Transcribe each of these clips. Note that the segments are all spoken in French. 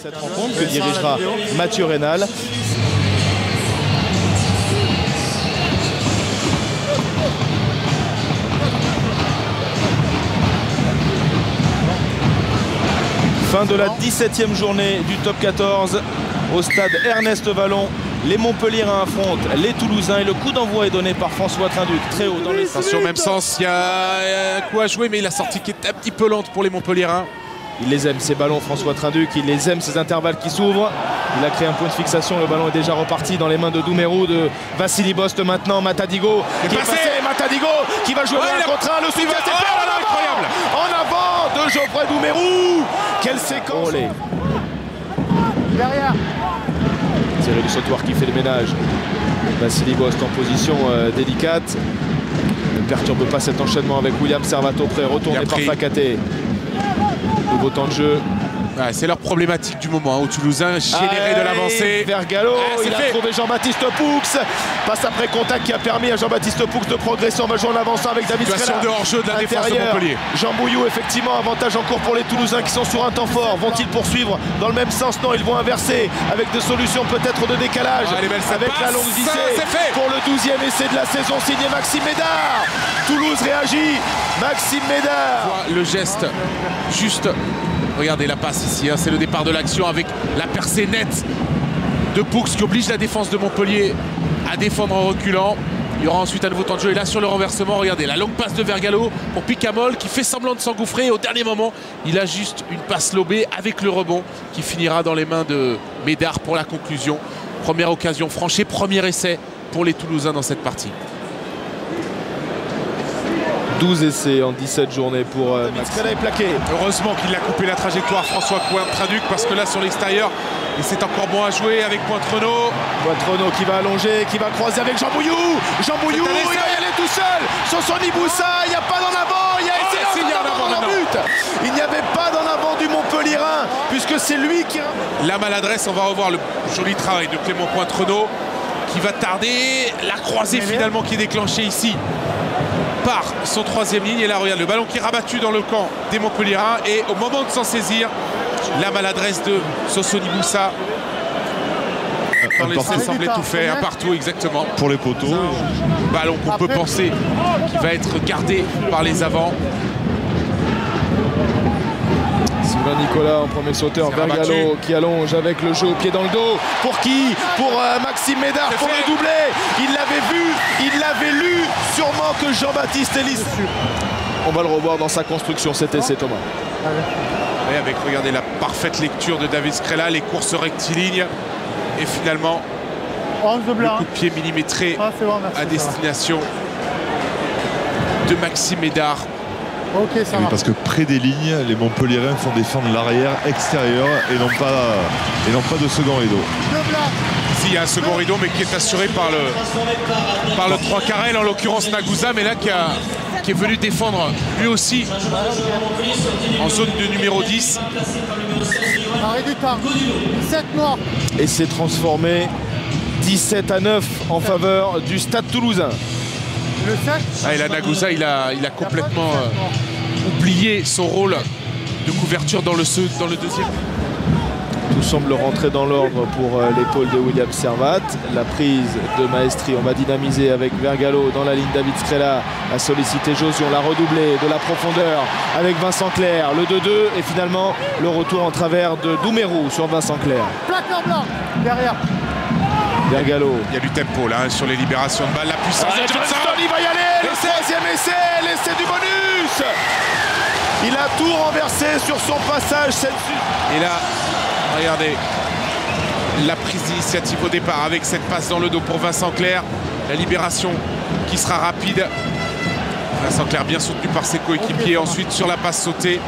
Cette rencontre que dirigera Mathieu Rénal. Fin de la 17e journée du top 14 au stade Ernest Vallon. Les Montpelliérains affrontent les Toulousains et le coup d'envoi est donné par François Trinduc, très haut dans les... Attention, même sens, il y a un coup à jouer, mais la sortie qui est un petit peu lente pour les Montpelliérains. Il les aime, ces ballons, François Trinduc, il les aime, ces intervalles qui s'ouvrent. Il a créé un point de fixation, le ballon est déjà reparti dans les mains de Doumerou, de Vassili Bost maintenant, Matadigo qui est passé, Matadigo qui va jouer un contre un, le soutien c'est fait, incroyable. En avant de Geoffrey Doumerou. Quelle séquence. Derrière. Thierry du Sautoir qui fait le ménage. Vassili Bost en position délicate. Ne perturbe pas cet enchaînement avec William Servato près, retourné par Fakaté. Nouveau temps de jeu. Ouais, c'est leur problématique du moment, aux Toulousains, générer de l'avancée. Vergallo, il a trouvé Jean-Baptiste Poux. Passe après contact qui a permis à Jean-Baptiste Poux de progresser. On va jouer en avançant avec David Scrella. De hors-jeu de la défense de Montpellier. Jean Bouillou, effectivement, avantage en cours pour les Toulousains qui sont sur un temps fort. Vont-ils poursuivre dans le même sens? Non, ils vont inverser avec des solutions peut-être de décalage. Avec la longue visée pour le 12e essai de la saison signé Maxime Médard. Toulouse réagit. Maxime Médard. Le geste juste. Regardez la passe ici, hein, c'est le départ de l'action avec la percée nette de Poux qui oblige la défense de Montpellier à défendre en reculant. Il y aura ensuite un nouveau temps de jeu et là sur le renversement, regardez la longue passe de Vergallo pour Picamol qui fait semblant de s'engouffrer et au dernier moment il a juste une passe lobée avec le rebond qui finira dans les mains de Médard pour la conclusion. Première occasion franchie, premier essai pour les Toulousains dans cette partie. 12 essais en 17 journées pour Max. Est plaqué. Heureusement qu'il a coupé la trajectoire François Trinduc parce que là sur l'extérieur et c'est encore bon à jouer avec Poitrenaud. Poitrenaud qui va allonger, qui va croiser avec Jean Bouillou. Jean Bouillou, il va y aller tout seul. Sonsoni Boussa, il n'y a pas d'en avant. Il y a essayé d'en avant dans le but. Il n'y avait pas d'en avant du Montpelliérain puisque c'est lui qui... La maladresse, on va revoir le joli travail de Clément Poitrenaud qui va tarder. La croisée finalement qui est déclenchée ici par son troisième ligne. Et là, regarde le ballon qui est rabattu dans le camp des Montpelliérains. Et au moment de s'en saisir, la maladresse de Sonsoni Boussa. Dans l'essai semblait tout fait, un partout exactement. Pour les poteaux. Ballon qu'on peut penser qui va être gardé par les avants. Sylvain Nicolas en premier sauteur, Vergallo qui allonge avec le jeu au pied dans le dos. Pour qui? Pour Maxime Médard pour le doubler. Il l'avait vu, il l'avait lu. Sûrement que Jean-Baptiste Elis. On va le revoir dans sa construction, cet essai, Thomas. Et avec, regardez, la parfaite lecture de David Scrella, les courses rectilignes. Et finalement, le coup de pied millimétré à destination de Maxime Médard. Ok, ça marche. Parce que près des lignes, les Montpelliérains font défendre l'arrière extérieur et non pas de second rideau. Ici, il y a un second rideau, mais qui est assuré par le 3 carrel, en l'occurrence Nagusa, mais là qui est venu défendre lui aussi en zone de numéro 10. Arrêt du temps. 7 morts. Et c'est transformé 17-9 en faveur du Stade Toulousain. Le 7. Et là, Nagusa, il a complètement oublié son rôle de couverture dans le deuxième. Tout semble rentrer dans l'ordre pour l'épaule de William Servat. La prise de Maestri, on va dynamiser avec Vergallo dans la ligne. David Scrella a sollicité Josie, on l'a redoublé de la profondeur avec Vincent Clerc. Le 2-2 et finalement le retour en travers de Doumerou sur Vincent Clerc. Placard blanc derrière. Vergallo. Il y a du tempo là sur les libérations de balles. La puissance de Johnson. Il va y aller. Le troisième essai, l'essai du bonus. Il a tout renversé sur son passage. Et là, regardez la prise d'initiative au départ avec cette passe dans le dos pour Vincent Clerc. La libération qui sera rapide. Vincent Clerc bien soutenu par ses coéquipiers. Ensuite sur la passe sautée.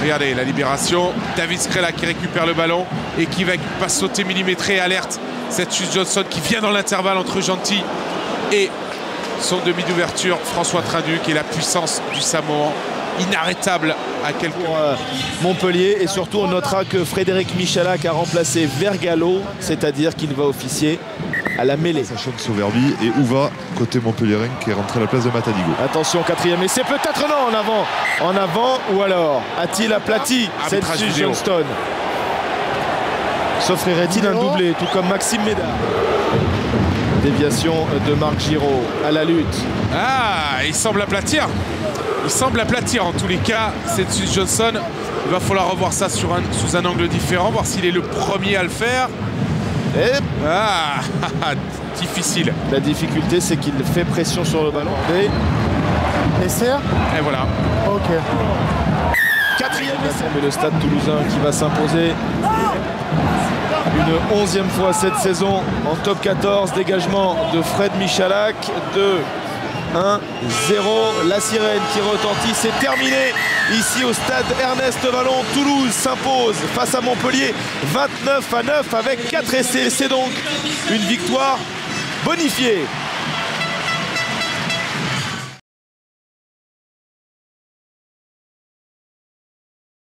Regardez la libération. David Scrella qui récupère le ballon et qui va passe sautée millimétrée. Alerte cette chute Johnson qui vient dans l'intervalle entre Gentil et son demi d'ouverture François Trinduc et la puissance du Samoan inarrêtable à quelques Montpellier. Et surtout on notera que Frédéric Michalak a remplacé Vergallo, c'est-à-dire qu'il va officier à la mêlée. Sachant de Sauverby et Ouva côté Montpelliérain qui est rentré à la place de Matadigo. Attention, quatrième essai, peut-être non, en avant ou alors a-t-il aplati cette Johnston? S'offrirait-il un doublé, tout comme Maxime Médard? Déviation de Marc Giraud à la lutte. Ah, il semble aplatir. Il semble aplatir en tous les cas. C'est Johnson. Il va falloir revoir ça sous un angle différent, voir s'il est le premier à le faire. Et difficile. la difficulté, c'est qu'il fait pression sur le ballon. Et Essai. Et voilà. Ok. quatrième essai. Mais le Stade Toulousain qui va s'imposer une 11e fois cette saison en top 14. Dégagement de Fred Michalak. 1-0, la sirène qui retentit, c'est terminé ici au stade Ernest Vallon. Toulouse s'impose face à Montpellier 29-9 avec 4 essais. C'est donc une victoire bonifiée